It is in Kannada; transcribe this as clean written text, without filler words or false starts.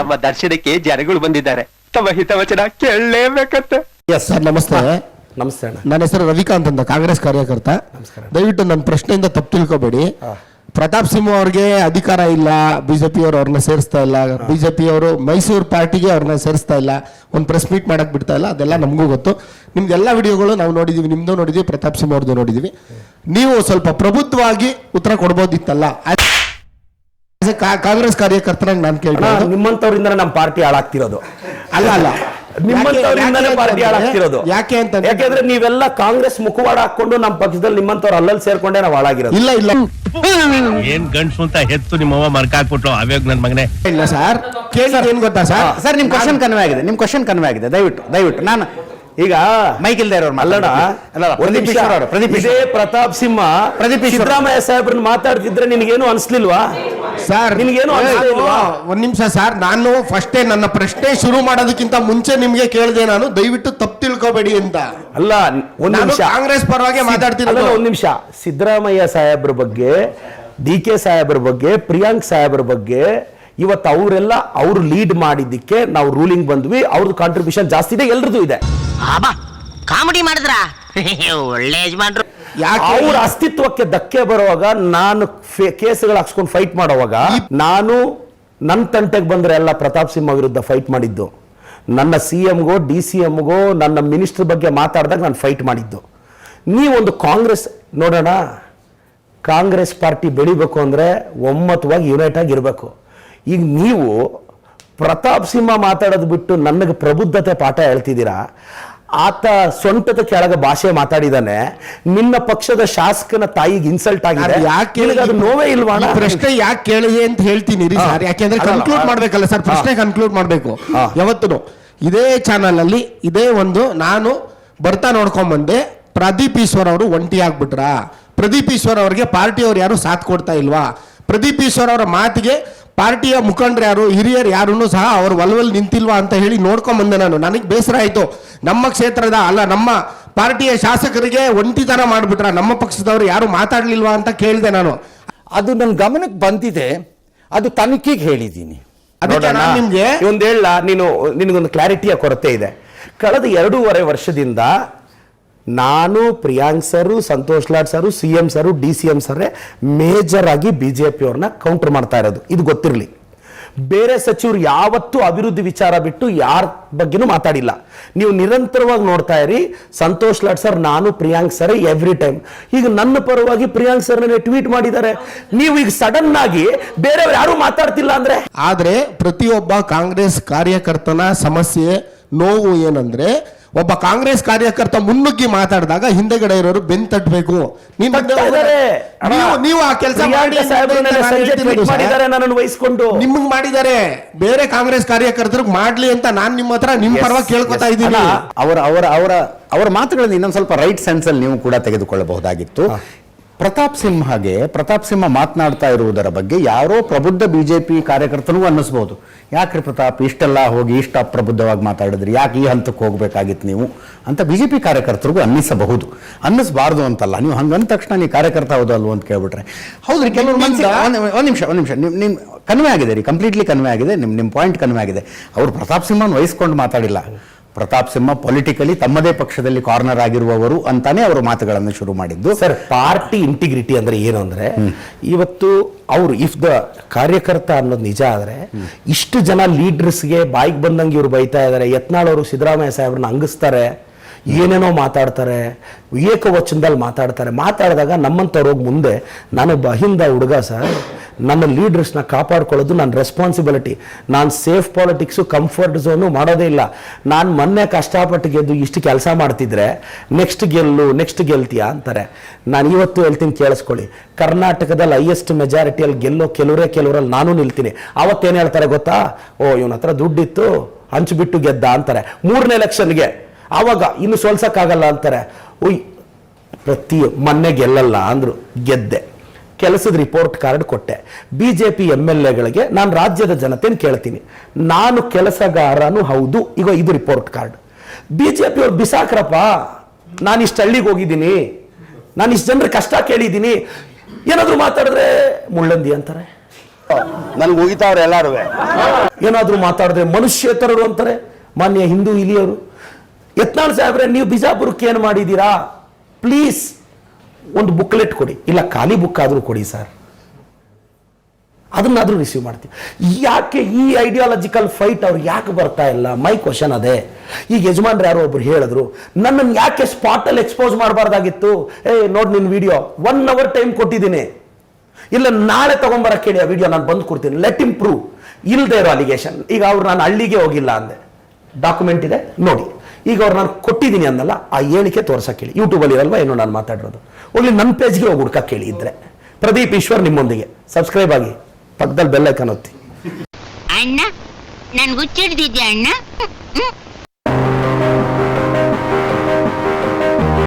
ತಮ್ಮ ದರ್ಶನಕ್ಕೆ ಜನಗಳು ಬಂದಿದ್ದಾರೆ. ತಮ್ಮ ಹಿತವಚನ ಕೇಳಲೇಬೇಕಂತೆ. ಎಸ್ ಸರ್, ನಮಸ್ತೆ. ನಮಸ್ತೆ ಅಣ್ಣ. ನನ್ನ ಹೆಸರು ರವಿಕಾಂತ್ ಅಂತ, ಕಾಂಗ್ರೆಸ್ ಕಾರ್ಯಕರ್ತ. ನಮಸ್ಕಾರ. ದಯವಿಟ್ಟು ನನ್ನ ಪ್ರಶ್ನೆಯಿಂದ ತಪ್ಪು ತಿಳ್ಕೊಬೇಡಿ. ಪ್ರತಾಪ್ ಸಿಂಹ ಅವ್ರಿಗೆ ಅಧಿಕಾರ ಇಲ್ಲ, ಬಿಜೆಪಿ ಅವರು ಅವ್ರನ್ನ ಸೇರಿಸ್ತಾ ಇಲ್ಲ, ಬಿಜೆಪಿ ಅವರು ಮೈಸೂರು ಪಾರ್ಟಿಗೆ ಅವ್ರನ್ನ ಸೇರಿಸ್ತಾ ಇಲ್ಲ, ಒಂದು ಪ್ರೆಸ್ ಮೀಟ್ ಮಾಡಕ್ ಬಿಡ್ತಾ ಇಲ್ಲ. ಅದೆಲ್ಲ ನಮಗೂ ಗೊತ್ತು. ನಿಮ್ದೆಲ್ಲ ವಿಡಿಯೋಗಳು ನಾವು ನೋಡಿದೀವಿ, ನಿಮ್ದು ನೋಡಿದೀವಿ, ಪ್ರತಾಪ್ ಸಿಂಹ ಅವ್ರದ್ದು ನೋಡಿದೀವಿ. ನೀವು ಸ್ವಲ್ಪ ಪ್ರಬುದ್ಧವಾಗಿ ಉತ್ತರ ಕೊಡ್ಬೋದಿತ್ತಲ್ಲ. ಕಾಂಗ್ರೆಸ್ ಕಾರ್ಯಕರ್ತನಾಗ ನಾನು ಕೇಳ್ತೀನಿ, ನಿಮ್ಮಂತವರಿಂದ ನಮ್ಮ ಪಾರ್ಟಿ ಹಾಳಾಗ್ತಿರೋದು. ಅಲ್ಲ ನಿಮ್ಮಂತವರಿಂದನೇ ಪಾರ್ಟಿ ಹಾಳಾಗ್ತಿರೋದು. ಯಾಕೆಂದ್ರೆ ನೀವೆಲ್ಲ ಕಾಂಗ್ರೆಸ್ ಮುಖವಾಡ ಹಾಕೊಂಡು ನಮ್ಮ ಪಕ್ಷದಲ್ಲಿ ನಿಮ್ಮಂತವ್ರು ಅಲ್ಲಲ್ಲಿ ಸೇರ್ಕೊಂಡೆ ನಾವು ಹಾಳಾಗಿರೋದು. ಇಲ್ಲ ಏನ್ ಗಂಡ್ಸು ಅಂತ ಹೆತ್ತು ನಿಮ್ಮವ್ವ ಮರ್ಕಾಕ್ಬಿಟ್ಲು. ಅವಾಗ ನನ್ ಮಗನೇ ಇಲ್ಲ ಸರ್, ಕೇಳಿ ಏನ್ ಗೊತ್ತಾ ಸರ್, ನಿಮ್ ಕ್ವಶನ್ ಕನ್ವೆ ಆಗಿದೆ. ದಯವಿಟ್ಟು ನಾನು ಈಗ ಮೈಕ್ ಇಲ್ದೇ ಇರೋರು ಅಲ್ಲಣ್ಣ, ಇದೇ ಪ್ರತಾಪ್ ಸಿಂಹ ಸಿದ್ದರಾಮಯ್ಯ ಸಾಹೇಬ್ರನ್ನ ಮಾತಾಡ್ತಿದ್ರೆ ನಿನಗೇನು ಅನ್ಸ್ಲಿಲ್ವಾ ಸರ್? ನಿನಗೇನು ಒಂದ್ ನಿಮಿಷ ಸರ್, ನಾನು ಫಸ್ಟೇ ನನ್ನ ಪ್ರಶ್ನೆ ಶುರು ಮಾಡೋದಕ್ಕಿಂತ ಮುಂಚೆ ನಿಮ್ಗೆ ಕೇಳಿದೆ, ನಾನು ದಯವಿಟ್ಟು ತಪ್ಪು ತಿಳ್ಕೊಬೇಡಿ ಅಂತ. ಅಲ್ಲ, ಒಂದ್ ನಿಮಿಷ, ಕಾಂಗ್ರೆಸ್ ಪರವಾಗಿ ಮಾತಾಡ್ತಿರೋದು. ಒಂದ್ ನಿಮಿಷ, ಸಿದ್ದರಾಮಯ್ಯ ಸಾಹೇಬ್ರ ಬಗ್ಗೆ, DK ಸಾಹೇಬ್ರ ಬಗ್ಗೆ, ಪ್ರಿಯಾಂಕ್ ಸಾಹೇಬ್ರ ಬಗ್ಗೆ ಇವತ್ತು ಅವರೆಲ್ಲ ಅವ್ರು ಲೀಡ್ ಮಾಡಿದ್ದಕ್ಕೆ ನಾವು ರೂಲಿಂಗ್ ಬಂದ್ವಿ. ಅವ್ರದ್ದು ಕಾಂಟ್ರಿಬ್ಯೂಷನ್ ಜಾಸ್ತಿ ಇದೆ, ಎಲ್ರದ್ದು ಇದೆ. ಕಾಮಿಡಿ ಮಾಡಿದ್ರ ಒಳ್ಳೆ ಯಜಮಾನ್ರು. ಅವ್ರ ಅಸ್ತಿತ್ವಕ್ಕೆ ಧಕ್ಕೆ ಬರುವಾಗ ನಾನು ಕೇಸ್ಗಳು ಹಾಕ್ಸ್ಕೊಂಡು ಫೈಟ್ ಮಾಡುವಾಗ ನಾನು ನನ್ನ ತಂಟೆಗೆ ಬಂದ್ರೆ ಎಲ್ಲ ಪ್ರತಾಪ್ ಸಿಂಹ ವಿರುದ್ಧ ಫೈಟ್ ಮಾಡಿದ್ದು. ನನ್ನ CMಗೋ DCMಗೋ ನನ್ನ ಮಿನಿಸ್ಟರ್ ಬಗ್ಗೆ ಮಾತಾಡಿದಾಗ ನಾನು ಫೈಟ್ ಮಾಡಿದ್ದು. ನೀವೊಂದು ಕಾಂಗ್ರೆಸ್ ನೋಡೋಣ, ಕಾಂಗ್ರೆಸ್ ಪಾರ್ಟಿ ಬೆಳಿಬೇಕು ಅಂದ್ರೆ ಒಮ್ಮತವಾಗಿ ಯುನೈಟ್ ಆಗಿರ್ಬೇಕು. ಈಗ ನೀವು ಪ್ರತಾಪ್ ಸಿಂಹ ಮಾತಾಡೋದು ಬಿಟ್ಟು ನನಗೆ ಪ್ರಬುದ್ಧತೆ ಪಾಠ ಹೇಳ್ತಿದ್ದೀರಾ. ಆತ ಸೊಂಟದ ಕೆಳಗೆ ಭಾಷೆ ಮಾತಾಡಿದಾನೆ, ನಿನ್ನ ಪಕ್ಷದ ಶಾಸಕನ ತಾಯಿಗೆ ಇನ್ಸಲ್ಟ್ ಆಗಿದೆ. ಯಾಕೆ ಅದು ನೋವೇ ಇಲ್ವಾ? ಪ್ರಶ್ನೆ ಯಾಕೆ ಕೇಳಿದೆ ಅಂತ ಹೇಳ್ತೀನಿ ಸರ್. ಯಾಕೆಂದ್ರೆ ಕನ್ಕ್ಲೂಡ್ ಮಾಡ್ಬೇಕಲ್ಲ ಸರ್, ಪ್ರಶ್ನೆ ಕನ್ಕ್ಲೂಡ್ ಮಾಡ್ಬೇಕು. ಯಾವತ್ತು ಇದೇ ಚಾನಲ್ ಅಲ್ಲಿ ಇದೇ ಒಂದು ನಾನು ಬರ್ತಾ ನೋಡ್ಕೊಂಡ್ ಬಂದೆ, ಪ್ರದೀಪ್ ಈಶ್ವರ್ ಅವರು ಒಂಟಿ ಆಗ್ಬಿಟ್ರ, ಪ್ರದೀಪ್ ಈಶ್ವರ್ ಅವ್ರಿಗೆ ಪಾರ್ಟಿಯವ್ರು ಯಾರು ಸಾಥ್ ಕೊಡ್ತಾ ಇಲ್ವಾ, ಪ್ರದೀಪ್ ಈಶ್ವರ್ ಅವರ ಮಾತಿಗೆ ಪಾರ್ಟಿಯ ಮುಖಂಡರು ಯಾರು, ಹಿರಿಯರು ಯಾರೂ ಸಹ ಅವ್ರ ಒಲವಲ್ಲಿ ನಿಂತಿಲ್ವಾ ಅಂತ ಹೇಳಿ ನೋಡ್ಕೊಂಡ್ ಬಂದೆ ನಾನು. ನನಗೆ ಬೇಸರ ಆಯ್ತು. ನಮ್ಮ ಕ್ಷೇತ್ರದ ಅಲ್ಲ, ನಮ್ಮ ಪಾರ್ಟಿಯ ಶಾಸಕರಿಗೆ ಒಂಟಿತನ ಮಾಡ್ಬಿಟ್ರ, ನಮ್ಮ ಪಕ್ಷದವರು ಯಾರು ಮಾತಾಡ್ಲಿಲ್ವಾ ಅಂತ ಕೇಳಿದೆ ನಾನು. ಅದು ನನ್ನ ಗಮನಕ್ಕೆ ಬಂದಿದೆ, ಅದು ತನಿಖೆಗೆ ಹೇಳಿದ್ದೀನಿ. ಅದಕ್ಕೆ ನಾನು ನಿಮ್ಗೆ ಒಂದು ಹೇಳ, ನಿನಗೊಂದು ಕ್ಲಾರಿಟಿಯ ಕೊರತೆ ಇದೆ. ಕಳೆದ 2.5 ವರ್ಷದಿಂದ ನಾನು, Priyank sir, Santosh Lad sir, CM sir, DCM sir major ಆಗಿ BJP ಅವ್ರನ್ನ ಕೌಂಟರ್ ಮಾಡ್ತಾ ಇರೋದು. ಇದು ಗೊತ್ತಿರಲಿ. ಬೇರೆ ಸಚಿವರು ಯಾವತ್ತೂ ಅಭಿವೃದ್ಧಿ ವಿಚಾರ ಬಿಟ್ಟು ಯಾರ ಬಗ್ಗೆನೂ ಮಾತಾಡಿಲ್ಲ. ನೀವು ನಿರಂತರವಾಗಿ ನೋಡ್ತಾ ಇರಿ, ಸಂತೋಷ್ ಲಾಡ್ ಸರ್, ನಾನು, ಪ್ರಿಯಾಂಕ್ ಸರ್ ಎವ್ರಿ ಟೈಮ್. ಈಗ ನನ್ನ ಪರವಾಗಿ ಪ್ರಿಯಾಂಕ್ ಸರ್ ಟ್ವೀಟ್ ಮಾಡಿದ್ದಾರೆ. ನೀವು ಈಗ ಸಡನ್ ಆಗಿ ಬೇರೆಯವ್ರು ಯಾರು ಮಾತಾಡ್ತಿಲ್ಲ ಅಂದ್ರೆ. ಆದ್ರೆ ಪ್ರತಿಯೊಬ್ಬ ಕಾಂಗ್ರೆಸ್ ಕಾರ್ಯಕರ್ತನ ಸಮಸ್ಯೆ, ನೋವು ಏನಂದ್ರೆ, ಒಬ್ಬ ಕಾಂಗ್ರೆಸ್ ಕಾರ್ಯಕರ್ತ ಮುನ್ನುಗ್ಗಿ ಮಾತಾಡಿದಾಗ ಹಿಂದೆಗಡೆ ಇರೋರು ಬೆನ್ ತಟ್ಟಬೇಕು. ನೀವು ಆ ಕೆಲಸ ವಹಿಸ್ಕೊಂಡು ನಿಮ್ಗೆ ಮಾಡಿದ್ದಾರೆ, ಬೇರೆ ಕಾಂಗ್ರೆಸ್ ಕಾರ್ಯಕರ್ತರಿಗೆ ಮಾಡ್ಲಿ ಅಂತ ನಾನು ನಿಮ್ಮ ಹತ್ರ ನಿಮ್ ಪರವಾಗಿ ಕೇಳ್ಕೊತಾ ಇದ್ದೀನಿ. ಅವರ ಮಾತುಗಳನ್ನು ಇನ್ನೊಂದು ಸ್ವಲ್ಪ ರೈಟ್ ಸೆನ್ಸ್ ಅಲ್ಲಿ ನೀವು ಕೂಡ ತೆಗೆದುಕೊಳ್ಳಬಹುದಾಗಿತ್ತು. ಪ್ರತಾಪ್ ಸಿಂಹ ಮಾತನಾಡ್ತಾ ಇರುವುದರ ಬಗ್ಗೆ ಯಾರೋ ಪ್ರಬುದ್ಧ BJP ಕಾರ್ಯಕರ್ತನಿಗೂ ಅನ್ನಿಸ್ಬೋದು, ಯಾಕ್ರಿ ಪ್ರತಾಪ್ ಇಷ್ಟೆಲ್ಲ ಹೋಗಿ ಇಷ್ಟ ಅಪ್ರಬುದ್ಧವಾಗಿ ಮಾತಾಡಿದ್ರಿ, ಯಾಕೆ ಈ ಹಂತಕ್ಕೆ ಹೋಗ್ಬೇಕಾಗಿತ್ತು ನೀವು ಅಂತ BJP ಕಾರ್ಯಕರ್ತರಿಗೂ ಅನ್ನಿಸಬಹುದು. ಅನ್ನಿಸಬಾರ್ದು ಅಂತಲ್ಲ. ನೀವು ಹಂಗಂದ ತಕ್ಷಣ ನೀವು ಕಾರ್ಯಕರ್ತ ಹೌದಲ್ವ ಅಂತ ಕೇಳ್ಬಿಟ್ರೆ ಹೌದ್ರಿ. ಕೆಲವರು ಒಂದು ನಿಮಿಷ ನಿಮ್ ಕನ್ವೆ ಆಗಿದೆ ರೀ, ಕಂಪ್ಲೀಟ್ಲಿ ಕನ್ವೆ ಆಗಿದೆ. ನಿಮ್ಮ ಪಾಯಿಂಟ್ ಕನ್ವೆ ಆಗಿದೆ. ಅವರು ಪ್ರತಾಪ್ ಸಿಂಹನ್ ವಹಿಸ್ಕೊಂಡು ಮಾತಾಡಿಲ್ಲ. ಪ್ರತಾಪ್ ಸಿಂಹ ಪೊಲಿಟಿಕಲಿ ತಮ್ಮದೇ ಪಕ್ಷದಲ್ಲಿ ಕಾರ್ನರ್ ಆಗಿರುವವರು ಅಂತಾನೆ ಅವರು ಮಾತುಗಳನ್ನು ಶುರು ಮಾಡಿದ್ದು. ಸರ್, ಪಾರ್ಟಿ ಇಂಟಿಗ್ರಿಟಿ ಅಂದ್ರೆ ಏನು ಅಂದ್ರೆ, ಇವತ್ತು ಅವರು ಇಫ್ ದ ಕಾರ್ಯಕರ್ತ ಅನ್ನೋದು ನಿಜ ಆದ್ರೆ ಇಷ್ಟು ಜನ ಲೀಡರ್ಸ್ಗೆ ಬಾಯಿಗೆ ಬಂದಂಗೆ ಇವ್ರು ಬೈತಾ ಇದ್ದಾರೆ. ಯತ್ನಾಳ್ ಅವರು ಸಿದ್ದರಾಮಯ್ಯ ಸಾಹೇಬ್ರನ್ನ ಅಂಗಿಸ್ತಾರೆ, ಏನೇನೋ ಮಾತಾಡ್ತಾರೆ, ಏಕವಚನದಲ್ಲಿ ಮಾತಾಡಿದಾಗ ನಮ್ಮಂಥವ್ರು ಹೋಗಿ ಮುಂದೆ, ನಾನೊಬ್ಬ ಅಹಿಂದ ಹುಡುಗ ಸರ್, ನನ್ನ ಲೀಡರ್ಸ್ನ ಕಾಪಾಡ್ಕೊಳ್ಳೋದು ನನ್ನ ರೆಸ್ಪಾನ್ಸಿಬಿಲಿಟಿ. ನಾನು ಸೇಫ್ ಪಾಲಿಟಿಕ್ಸು, ಕಂಫರ್ಟ್ ಝೋನು ಮಾಡೋದೇ ಇಲ್ಲ. ನಾನು ಮೊನ್ನೆ ಕಷ್ಟಪಟ್ಟು ಗೆದ್ದು ಇಷ್ಟು ಕೆಲಸ ಮಾಡ್ತಿದ್ರೆ ನೆಕ್ಸ್ಟ್ ಗೆಲ್ತೀಯಾ ಅಂತಾರೆ. ನಾನು ಇವತ್ತು ಹೇಳ್ತೀನಿ, ಕೇಳಿಸ್ಕೊಳ್ಳಿ. ಕರ್ನಾಟಕದಲ್ಲಿ ಹೈಯೆಸ್ಟ್ ಮೆಜಾರಿಟಿಯಲ್ಲಿ ಗೆಲ್ಲೋ ಕೆಲವರಲ್ಲಿ ನಾನು ನಿಲ್ತೀನಿ. ಅವತ್ತೇನು ಹೇಳ್ತಾರೆ ಗೊತ್ತಾ? ಇವನ ಹತ್ರ ದುಡ್ಡಿತ್ತು, ಹಂಚ್ಬಿಟ್ಟು ಗೆದ್ದ ಅಂತಾರೆ 3ನೇ ಎಲೆಕ್ಷನ್ಗೆ. ಆವಾಗ ಇನ್ನು ಸೋಲ್ಸಕ್ಕಾಗಲ್ಲ ಅಂತಾರೆ. ಮೊನ್ನೆ ಗೆಲ್ಲಲ್ಲ ಅಂದ್ರು, ಗೆದ್ದೆ. ಕೆಲಸದ ರಿಪೋರ್ಟ್ ಕಾರ್ಡ್ ಕೊಟ್ಟೆ. BJP MLAಗಳಿಗೆ ನಾನು ರಾಜ್ಯದ ಜನತೆನ ಕೇಳ್ತೀನಿ, ನಾನು ಕೆಲಸಗಾರನು ಹೌದು, ಈಗ ಇದು ರಿಪೋರ್ಟ್ ಕಾರ್ಡ್. BJP ಅವ್ರು ಬಿಸಾಕ್ರಪ್ಪ, ನಾನು ಇಷ್ಟು ಹಳ್ಳಿಗೆ ಹೋಗಿದ್ದೀನಿ, ನಾನು ಇಷ್ಟು ಜನರ ಕಷ್ಟ ಕೇಳಿದ್ದೀನಿ, ಏನಾದ್ರು ಮಾತಾಡಿದ್ರೆ ಮುಳ್ಳಂದಿ ಅಂತಾರೆ. ನನ್ಗೆ ಮುಗಿತಾವ್ರೆ ಎಲ್ಲಾರು. ಏನಾದ್ರೂ ಮಾತಾಡಿದ್ರೆ ಮನುಷ್ಯೇತರರು ಅಂತಾರೆ ಮಾನ್ಯ ಹಿಂದೂ ಇಲಿಯವರು. ಯತ್ನಾಳ್ ಸಾಹೇಬ್ರೆ, ನೀವು ಬಿಜಾಪುರಕ್ಕೆ ಏನು ಮಾಡಿದ್ದೀರಾ? ಪ್ಲೀಸ್ ಒಂದು ಬುಕ್ಲೆಟ್ ಕೊಡಿ, ಇಲ್ಲ ಖಾಲಿ ಬುಕ್ ಆದ್ರೂ ಕೊಡಿ ಸರ್, ಅದನ್ನಾದ್ರೂ ರಿಸೀವ್ ಮಾಡ್ತೀವಿ. ಯಾಕೆ ಈ ಐಡಿಯಾಲಜಿಕಲ್ ಫೈಟ್ ಅವ್ರು ಯಾಕೆ ಬರ್ತಾ ಇಲ್ಲ? ಮೈ ಕ್ವಶನ್ ಅದೇ. ಈಗ ಯಜಮಾನ್ರು ಯಾರೋ ಒಬ್ರು ಹೇಳಿದ್ರು, ನನ್ನನ್ನು ಯಾಕೆ ಸ್ಪಾಟ್ ಅಲ್ಲಿ ಎಕ್ಸ್ಪೋಸ್ ಮಾಡಬಾರ್ದಾಗಿತ್ತು? ನೋಡ್ ನಿನ್ ವಿಡಿಯೋ 1 hour ಟೈಮ್ ಕೊಟ್ಟಿದ್ದೀನಿ, ಇಲ್ಲ ನಾಳೆ ತಗೊಂಬರಕ್ಕೆ ಹೇಳಿ ಆ ವಿಡಿಯೋ, ನಾನು ಬಂದು ಕೊಡ್ತೀನಿ, ಲೆಟ್ ಇಂಪ್ರೂವ್. ಇಲ್ಲದೆ ಇರೋ ಅಲಿಗೇಷನ್. ಈಗ ಅವ್ರು ನಾನು ಹಳ್ಳಿಗೆ ಹೋಗಿಲ್ಲ ಅಂದೆ, ಡಾಕ್ಯುಮೆಂಟ್ ಇದೆ ನೋಡಿ. ಈಗ ಅವ್ರು ನಾನು ಕೊಟ್ಟಿದ್ದೀನಿ ಅನ್ನಲ್ಲ, ಆ ಹೇಳಿಕೆ ತೋರ್ಸಕ್ಕೆ ಹೇಳಿ. ಯೂಟ್ಯೂಬಲ್ಲಿ ಇರಲ್ವಾ ಏನೋ ನಾನು ಮಾತಾಡಿರೋದು, ಹೋಗ್ಲಿ ನನ್ನ ಪೇಜ್ಗೆ ಹೋಗಿ ಹುಡ್ಕಕ್ಕೆ ಹೇಳಿ. ಇದ್ರೆ ಪ್ರದೀಪ್ ಈಶ್ವರ್ ನಿಮ್ಮೊಂದಿಗೆ ಸಬ್ಸ್ಕ್ರೈಬ್ ಆಗಿ, ಪಕ್ಕದಲ್ಲಿ ಬೆಲ್ ಐಕಾನ್ ಒತ್ತಿ. ಅಣ್ಣ ನನ್ಗುಚ್ಚಿಡ್ದಿದ್ಯಾ ಅಣ್ಣ?